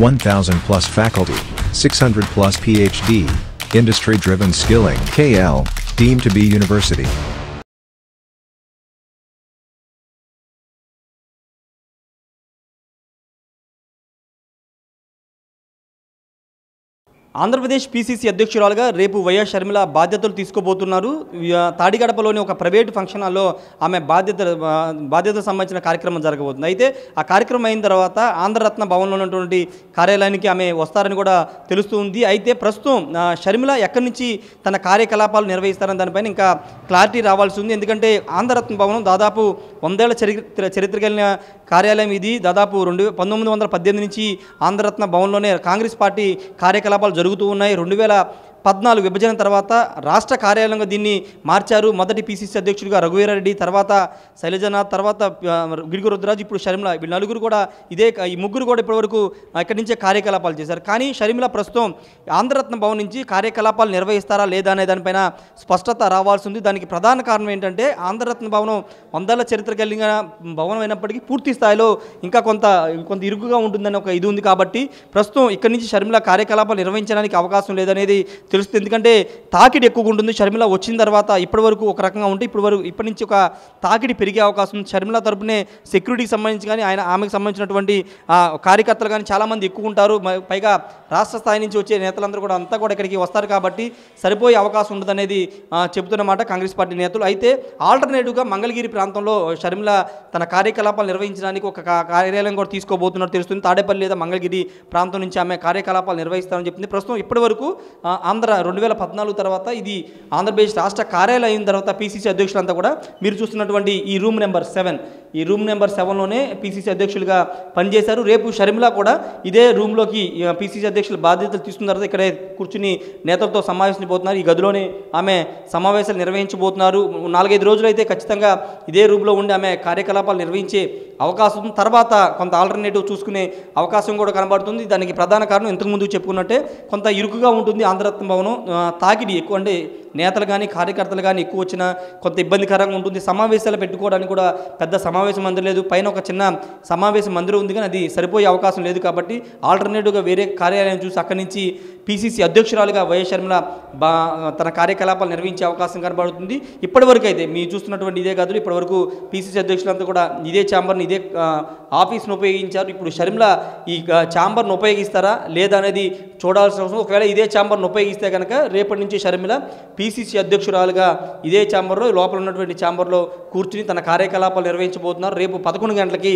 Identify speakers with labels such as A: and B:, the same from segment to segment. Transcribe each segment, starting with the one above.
A: 1,000 plus faculty, 600 plus PhD, industry-driven skilling. KL, deemed to be university.
B: Andhra Pradesh PCC అధ్యక్షురాలుగా రేపు YS Sharmila బాధ్యతలు తీసుకోబోతున్నారు. తాడిగడపలోని ఒక ప్రైవేటు ఫంక్షన్ హాల్లో ఆమె బాధ్యతకు సంబంధించిన కార్యక్రమం జరగబోతుంది. అయితే ఆ కార్యక్రమం అయిన తర్వాత ఆంధ్రరత్న భవన్లో ఉన్నటువంటి కార్యాలయానికి ఆమె వస్తారని కూడా తెలుస్తుంది. అయితే ప్రస్తుతం షర్మిల ఎక్కడి నుంచి తన కార్యకలాపాలు నిర్వహిస్తారని దానిపైన ఇంకా క్లారిటీ రావాల్సి ఉంది. ఎందుకంటే ఆంధ్రరత్న భవనం దాదాపు 100 ఏళ్ల చరిత్ర కలిగిన కార్యాలయం ఇది. దాదాపు 1918 నుంచి ఆంధ్రరత్న భవన్లోనే కాంగ్రెస్ పార్టీ కార్యకలాపాలు జరుగుతూ ఉన్నాయి. 2014 విభజన తర్వాత రాష్ట్ర కార్యాలయంగా దీన్ని మార్చారు. మొదటి పీసీసీ అధ్యక్షుడిగా రఘువీరారెడ్డి, తర్వాత శైలజనాథ్, తర్వాత గిడుగు రుద్రరాజు, ఇప్పుడు షర్మిల, వీళ్ళు నలుగురు కూడా ఈ ముగ్గురు కూడా ఇప్పటివరకు ఇక్కడి నుంచే కార్యకలాపాలు చేశారు. కానీ షర్మిల ప్రస్తుతం ఆంధ్రరత్న భవన్ నుంచి కార్యకలాపాలు నిర్వహిస్తారా లేదా అనే దానిపైన స్పష్టత రావాల్సి ఉంది. దానికి ప్రధాన కారణం ఏంటంటే ఆంధ్రరత్న భవనం 100 ఏళ్ల చరిత్ర కలిగిన భవనం అయినప్పటికీ పూర్తి స్థాయిలో ఇంకా కొంత ఇరుకుగా ఉంటుందని ఒక ఇది ఉంది. కాబట్టి ప్రస్తుతం ఇక్కడి నుంచి షర్మిల కార్యకలాపాలు నిర్వహించడానికి అవకాశం లేదనేది తెలుస్తుంది. ఎందుకంటే తాకిడి ఎక్కువగా ఉంటుంది. షర్మిల వచ్చిన తర్వాత ఇప్పటి వరకు ఒక రకంగా ఉంటే ఇప్పటి నుంచి ఒక తాకిడి పెరిగే అవకాశం ఉంది. షర్మిల తరపునే సెక్యూరిటీకి సంబంధించి కానీ ఆమెకు సంబంధించినటువంటి కార్యకర్తలు కానీ చాలామంది ఎక్కువ ఉంటారు. పైగా రాష్ట్ర స్థాయి నుంచి వచ్చే నేతలందరూ కూడా అంతా కూడా ఇక్కడికి వస్తారు. కాబట్టి సరిపోయే అవకాశం ఉండదనేది చెబుతున్నమాట కాంగ్రెస్ పార్టీ నేతలు. అయితే ఆల్టర్నేటివ్గా మంగళగిరి ప్రాంతంలో షర్మిల తన కార్యకలాపాలు నిర్వహించడానికి ఒక కార్యాలయం కూడా తీసుకోబోతున్నట్టు తెలుస్తుంది. తాడేపల్లి లేదా మంగళగిరి ప్రాంతం నుంచి ఆమె కార్యకలాపాలు నిర్వహిస్తారని చెప్తుంది. ప్రస్తుతం ఇప్పటి వరకు 2014 తర్వాత ఇది ఆంధ్రప్రదేశ్ రాష్ట్ర కార్యాలయం అయిన తర్వాత పీసీసీ అధ్యక్షులంతా కూడా మీరు చూస్తున్నటువంటి ఈ రూమ్ నెంబర్ 7లోనే పీసీసీ అధ్యక్షులుగా పనిచేశారు. రేపు షర్మిల కూడా ఇదే రూమ్లోకి పీసీసీ అధ్యక్షుల బాధ్యతలు తీసుకున్న తర్వాత ఇక్కడే కూర్చుని నేతలతో సమావేశించబోతున్నారు. ఈ గదిలోనే ఆమె సమావేశాలు నిర్వహించబోతున్నారు. 4-5 రోజులు అయితే ఖచ్చితంగా ఇదే రూమ్లో ఉండి ఆమె కార్యకలాపాలు నిర్వహించే అవకాశం, తర్వాత కొంత ఆల్టర్నేటివ్ చూసుకునే అవకాశం కూడా కనబడుతుంది. దానికి ప్రధాన కారణం ఇంతకుముందు చెప్పుకున్నట్టే కొంత ఇరుకుగా ఉంటుంది ఆంధ్రరత్న భవనం. తాకిడి ఎక్కువ, అంటే నేతలు కానీ కార్యకర్తలు కానీ ఎక్కువ వచ్చినా కొంత ఇబ్బందికరంగా ఉంటుంది. సమావేశాలు పెట్టుకోవడానికి కూడా పెద్ద సమావేశ మందిరం లేదు. పైన ఒక చిన్న సమావేశ మందిరం ఉంది కానీ అది సరిపోయే అవకాశం లేదు. కాబట్టి ఆల్టర్నేటివ్గా వేరే కార్యాలయం చూసి అక్కడి నుంచి పీసీసీ అధ్యక్షురాలుగా వైఎస్ షర్మిల తన కార్యకలాపాలు నిర్వహించే అవకాశం కనబడుతుంది. ఇప్పటివరకు అయితే మీరు చూస్తున్నటువంటి ఇదే గదులు ఇప్పటివరకు పీసీసీ అధ్యక్షులంతా కూడా ఇదే ఛాంబర్ని, ఇదే ఆఫీస్ను ఉపయోగించారు. ఇప్పుడు షర్మిల ఈ ఛాంబర్ను ఉపయోగిస్తారా లేదా అనేది చూడాల్సిన అవసరం. ఒకవేళ ఇదే ఛాంబర్ను ఉపయోగిస్తే కనుక రేపటి నుంచి షర్మిల పీసీసీ అధ్యక్షురాలుగా ఇదే ఛాంబర్లో, లోపల ఉన్నటువంటి ఛాంబర్లో కూర్చుని తన కార్యకలాపాలు నిర్వహించబోతున్నారు. రేపు 11 గంటలకి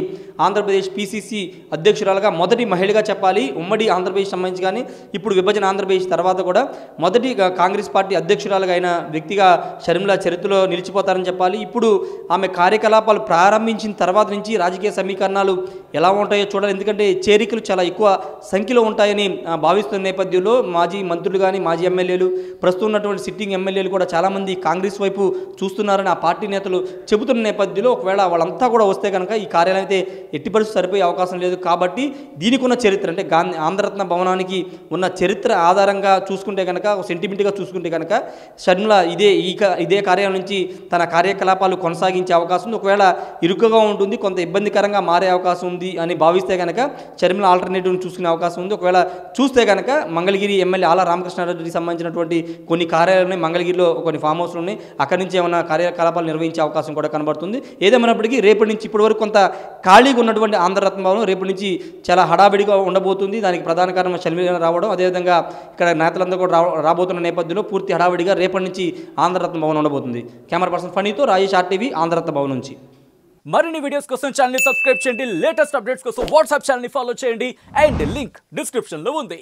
B: ఆంధ్రప్రదేశ్ పీసీసీ అధ్యక్షురాలుగా మొదటి మహిళగా చెప్పాలి ఉమ్మడి ఆంధ్రప్రదేశ్ సంబంధించి. కానీ ఇప్పుడు విభజన ఆంధ్రప్రదేశ్ తర్వాత కూడా మొదటి కాంగ్రెస్ పార్టీ అధ్యక్షురాలుగా అయిన వ్యక్తిగా షర్మిల చరిత్రలో నిలిచిపోతారని చెప్పాలి. ఇప్పుడు ఆమె కార్యకలాపాలు ప్రారంభించిన తర్వాత నుంచి రాజకీయ సమీకరణాలు ఎలా ఉంటాయో చూడాలి. ఎందుకంటే చేరికలు చాలా ఎక్కువ సంఖ్యలో ఉంటాయని భావిస్తున్న నేపథ్యంలో మాజీ మంత్రులు కానీ మాజీ ఎమ్మెల్యేలు, ప్రస్తుతం ఉన్నటువంటి సిట్టింగ్ ఎమ్మెల్యేలు కూడా చాలామంది కాంగ్రెస్ వైపు చూస్తున్నారని ఆ పార్టీ నేతలు చెబుతున్న నేపథ్యంలో ఒకవేళ వాళ్ళంతా కూడా వస్తే కనుక ఈ కార్యాలయం అయితే ఎట్టి పరిస్థితి సరిపోయే అవకాశం లేదు. కాబట్టి దీనికి ఉన్న చరిత్ర, అంటే ఆంధ్రరత్న భవనానికి ఉన్న చరిత్ర ఆధారంగా చూసుకుంటే కనుక, సెంటిమెంట్గా చూసుకుంటే కనుక షర్మిల ఇదే కార్యాలయం నుంచి తన కార్యకలాపాలు కొనసాగించే అవకాశం ఉంది. ఒకవేళ ఇరుకుగా ఉంటుంది, కొంత ఇబ్బందికరంగా మారే అవకాశం ఉంది అని భావిస్తే కనుక షర్మిల ఆల్టర్నేటివ్ని చూసుకునే అవకాశం ఉంది. ఒకవేళ చూస్తే కనుక మంగళగిరి ఎమ్మెల్యే ఆల రామకృష్ణారెడ్డికి సంబంధించినటువంటి కొన్ని కార్యాలయాలు ఉన్నాయి, మంగళగిరిలో కొన్ని ఫామ్ హౌస్లు ఉన్నాయి, అక్కడి నుంచి ఏమైనా కార్యకలాపాలు నిర్వహించే అవకాశం కూడా కనబడుతుంది. ఏదేమైనప్పటికీ రేపటి నుంచి ఇప్పటి వరకు కొంత ఖాళీగా ఉన్నటువంటి ఆంధ్రరత్న భవనం రేపటి నుంచి చాలా హడావిడిగా ఉండబోతుంది. దానికి ప్రధాన కారణం షర్మిల రావడం, అదేవిధంగా ఇక్కడ నేతలందరూ కూడా రాబోతున్న నేపథ్యంలో పూర్తి హడావిడిగా రేపటి నుంచి ఆంధ్రరత్న భవనం ఉండబోతుంది. కెమెరా పర్సన్ ఫనీతో రాజేష్ RTV, ఆంధ్రరత్న భవన్ నుంచి.
C: మరిన్ని వీడియోస్ కోసం ఛానల్ ని సబ్స్క్రైబ్ చేయండి. లేటెస్ట్ అప్డేట్స్ కోసం వాట్సాప్ ఛానల్ ని ఫాలో చేయండి. అండ్ లింక్ డిస్క్రిప్షన్ లో ఉంది.